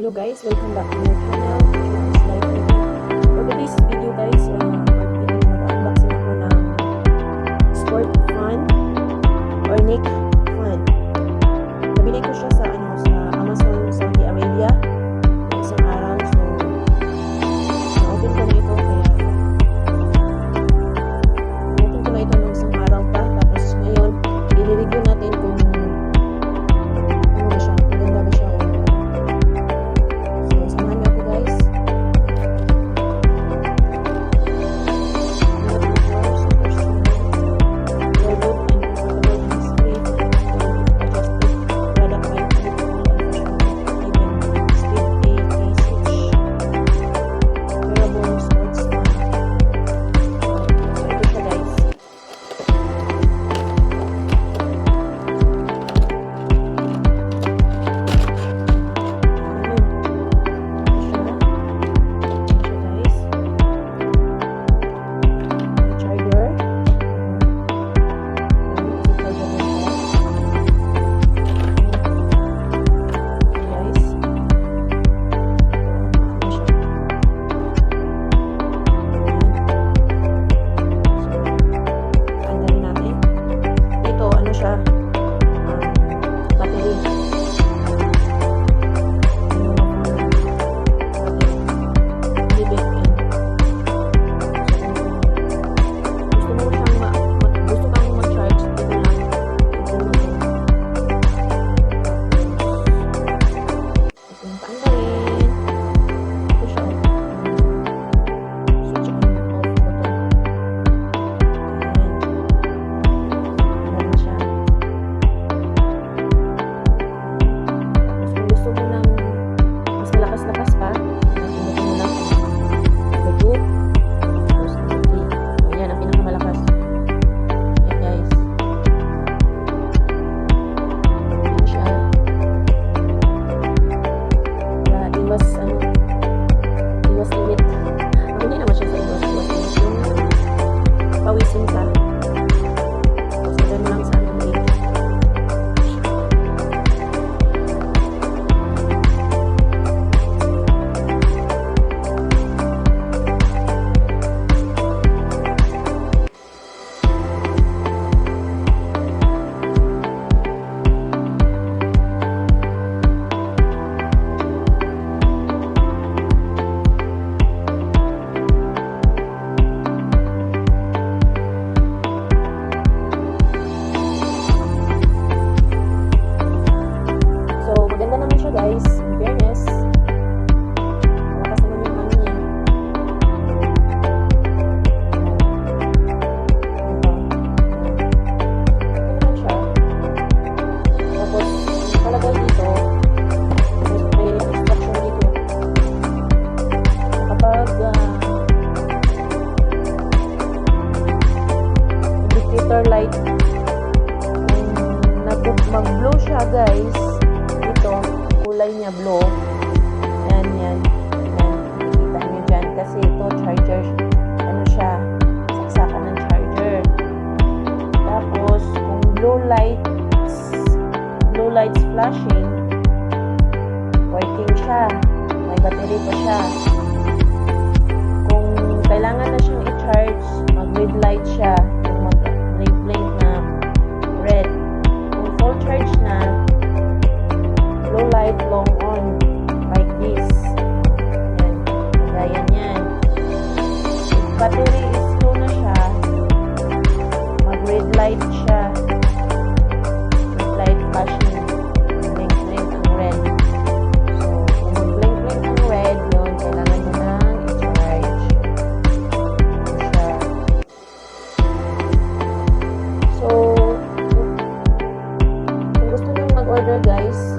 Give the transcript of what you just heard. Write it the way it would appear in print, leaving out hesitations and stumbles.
Hello guys, welcome back to my channel, Jhoan'S Lifemaking. For today's video guys, mag-unboxing ako ng sport fan or neck fan. Nabili ko siya sa Amazon, Saudi Arabia isang araw. So, na-open ko na ito ng isang araw pa. Tapos ngayon, i-review natin kung ano ba siya, maganda ba siya o guys, in fairness, malakas naman yung ano niya. Ito naman siya. Tapos, nakalagay dito, may instruction dito. Kapag indicator light, mag-blow siya guys, ito kulay niya blue. Yan. Kita nyo dyan. Kasi ito, charger. Ano siya? Saksakan ng charger. Tapos, kung blue lights flashing, working siya. May battery pa siya. Kung kailangan na siyang i-charge, mag-red light siya. Yung mag-blink na red. Kung full charge na, blue light long on like this. Yan, gaya niyan. If battery is low na siya, mag red light siya, red light flashing, blink ang red. So kung mag blink ang red, yun, kailangan mo nang i-charge siya. So kung gusto nyo mag-order guys,